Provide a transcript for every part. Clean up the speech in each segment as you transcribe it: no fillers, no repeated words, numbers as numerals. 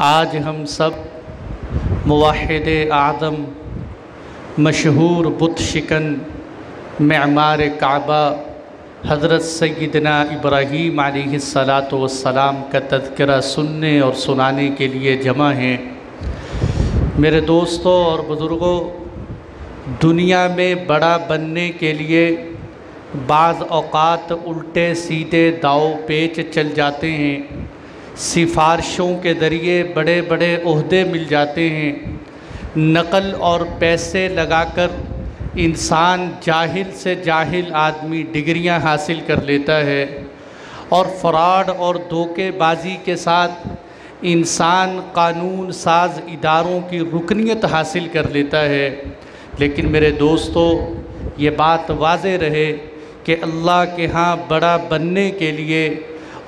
آج ہم سب موحد اعظم مشہور بت شکن معمار کعبہ حضرت سیدنا ابراہیم علیہ السلام کا تذکرہ سننے اور سنانے کے لیے جمع ہیں۔ میرے دوستوں اور بزرگوں، دنیا میں بڑا بننے کے لیے بعض اوقات الٹے سیدھے داؤ پیچ چل جاتے ہیں، سفارشوں کے ذریعے بڑے بڑے عہدے مل جاتے ہیں، نقل اور پیسے لگا کر انسان جاہل سے جاہل آدمی ڈگریاں حاصل کر لیتا ہے، اور فراڈ اور دھوکے بازی کے ساتھ انسان قانون ساز اداروں کی رکنیت حاصل کر لیتا ہے۔ لیکن میرے دوستو، یہ بات واضح رہے کہ اللہ کے ہاں بڑا بننے کے لیے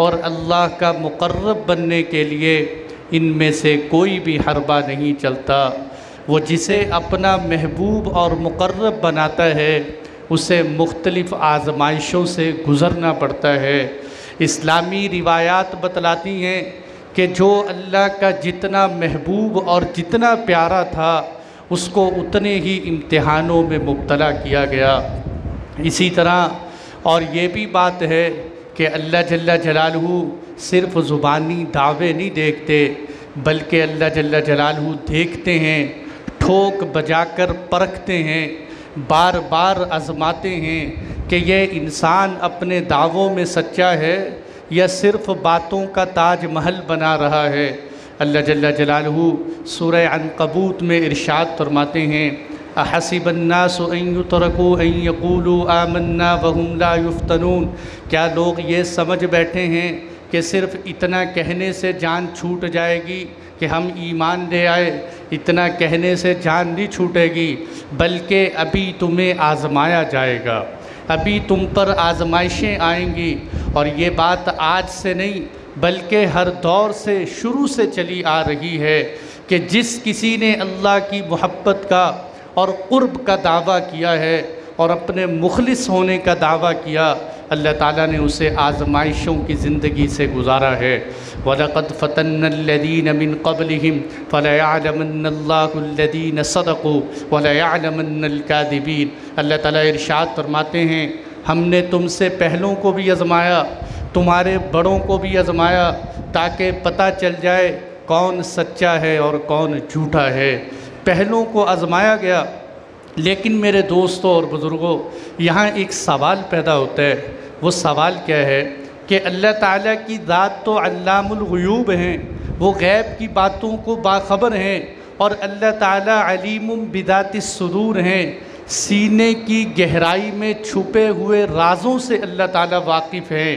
اور اللہ کا مقرب بننے کے لیے ان میں سے کوئی بھی حربہ نہیں چلتا۔ وہ جسے اپنا محبوب اور مقرب بناتا ہے اسے مختلف آزمائشوں سے گزرنا پڑتا ہے۔ اسلامی روایات بتلاتی ہیں کہ جو اللہ کا جتنا محبوب اور جتنا پیارا تھا اس کو اتنے ہی امتحانوں میں مبتلا کیا گیا۔ اسی طرح اور یہ بھی بات ہے کہ اللہ جل جلالہ صرف زبانی دعوے نہیں دیکھتے، بلکہ اللہ جل جلالہ دیکھتے ہیں، ٹھوک بجا کر پرکھتے ہیں، بار بار آزماتے ہیں کہ یہ انسان اپنے دعووں میں سچا ہے یا صرف باتوں کا تاج محل بنا رہا ہے۔ اللہ جل جلالہ سورہ عنکبوت میں ارشاد فرماتے ہیں، احسب الناس ان یترکوا ان یقولوا آمنا وهم لا یفتنون، کیا لوگ یہ سمجھ بیٹھے ہیں کہ صرف اتنا کہنے سے جان چھوٹ جائے گی کہ ہم ایمان لے آئے؟ اتنا کہنے سے جان نہیں چھوٹے گی، بلکہ ابھی تمہیں آزمایا جائے گا، ابھی تم پر آزمائشیں آئیں گی۔ اور یہ بات آج سے نہیں بلکہ ہر دور سے شروع سے چلی آ رہی ہے کہ جس کسی نے اللہ کی محبت کا اور قرب کا دعویٰ کیا ہے اور اپنے مخلص ہونے کا دعویٰ کیا، اللہ تعالیٰ نے اسے آزمائشوں کی زندگی سے گزارا ہے۔ وَلَقَدْ فَتَنَّا الَّذِينَ مِن قَبْلِهِمْ فَلَيَعْلَمَنَّ اللَّهُ الَّذِينَ صَدَقُوا وَلَيَعْلَمَنَّ الْكَاذِبِينَ۔ اللہ تعالیٰ ارشاد فرماتے ہیں، ہم نے تم سے پہلوں کو بھی آزمایا، تمہارے بڑوں کو بھی آزمایا، تاکہ پتہ چل جائے کون سچا ہے اور کون جھوٹا ہے۔ پہلوں کو آزمایا گیا، لیکن میرے دوستوں اور بزرگوں، یہاں ایک سوال پیدا ہوتا ہے۔ وہ سوال کیا ہے کہ اللہ تعالیٰ کی ذات تو علام الغیوب ہیں، وہ غیب کی باتوں کو باخبر ہیں، اور اللہ تعالیٰ علیم بذات الصدور ہیں، سینے کی گہرائی میں چھپے ہوئے رازوں سے اللہ تعالیٰ واقف ہیں۔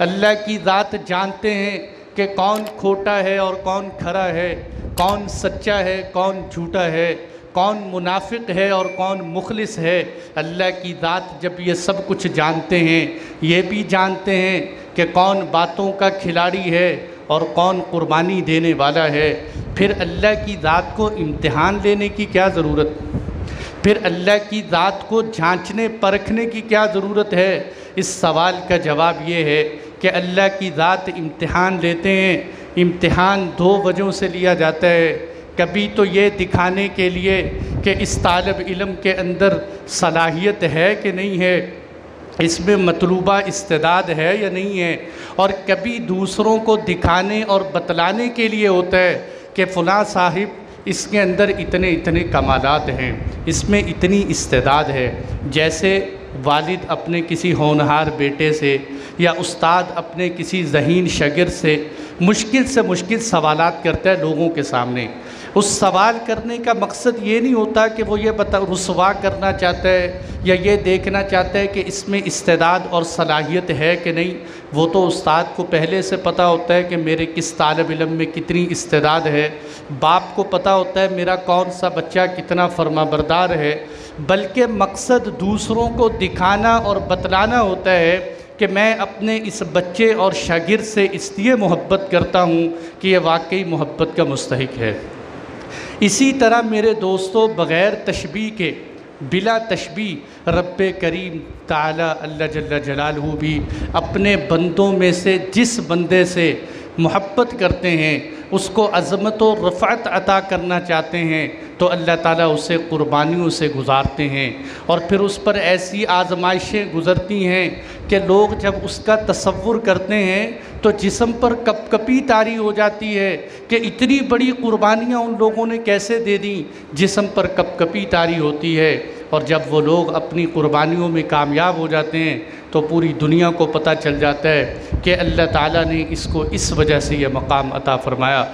اللہ کی ذات جانتے ہیں کہ کون کھوٹا ہے اور کون کھرا ہے، کون سچا ہے کون جھوٹا ہے، کون منافق ہے اور کون مخلص ہے۔ اللہ کی ذات جب یہ سب کچھ جانتے ہیں، یہ بھی جانتے ہیں کہ کون باتوں کا کھلاڑی ہے اور کون قربانی دینے والا ہے، پھر اللہ کی ذات کو امتحان لینے کی کیا ضرورت؟ پھر اللہ کی ذات کو جھانچنے پرکھنے کی کیا ضرورت ہے؟ اس سوال کا جواب یہ ہے کہ اللہ کی ذات امتحان لیتے ہیں۔ امتحان دو وجہوں سے لیا جاتا ہے، کبھی تو یہ دکھانے کے لیے کہ اس طالب علم کے اندر صلاحیت ہے کہ نہیں ہے، اس میں مطلوبہ استعداد ہے یا نہیں ہے، اور کبھی دوسروں کو دکھانے اور بتلانے کے لیے ہوتا ہے کہ فلاں صاحب اس کے اندر اتنے کمالات ہیں، اس میں اتنی استعداد ہے۔ جیسے والد اپنے کسی ہونہار بیٹے سے یا استاد اپنے کسی ذہین شاگرد سے مشکل سوالات کرتا ہے لوگوں کے سامنے۔ اس سوال کرنے کا مقصد یہ نہیں ہوتا کہ وہ یہ رسوا کرنا چاہتا ہے یا یہ دیکھنا چاہتا ہے کہ اس میں استعداد اور صلاحیت ہے کہ نہیں۔ وہ تو استاد کو پہلے سے پتہ ہوتا ہے کہ میرے کس طالب علم میں کتنی استعداد ہے، باپ کو پتہ ہوتا ہے میرا کون سا بچہ کتنا فرما بردار ہے، بلکہ مقصد دوسروں کو دکھانا اور بتلانا ہوتا ہے کہ میں اپنے اس بچے اور شاگرد سے اس لیے محبت کرتا ہوں کہ یہ واقعی محبت کا مستحق ہے۔ اسی طرح میرے دوستو، بغیر تشبیہ کے، بلا تشبیہ، رب کریم تعالی اللہ جل جلالہ بھی اپنے بندوں میں سے جس بندے سے محبت کرتے ہیں اس کو عظمت و رفعت عطا کرنا چاہتے ہیں تو اللہ تعالیٰ اسے قربانیوں سے گزارتے ہیں، اور پھر اس پر ایسی آزمائشیں گزرتی ہیں کہ لوگ جب اس کا تصور کرتے ہیں تو جسم پر کپ کپی طاری ہو جاتی ہے کہ اتنی بڑی قربانیاں ان لوگوں نے کیسے دے دیں، جسم پر کپ کپی طاری ہوتی ہے۔ اور جب وہ لوگ اپنی قربانیوں میں کامیاب ہو جاتے ہیں تو پوری دنیا کو پتہ چل جاتا ہے کہ اللہ تعالیٰ نے اس کو اس وجہ سے یہ مقام عطا فرمایا۔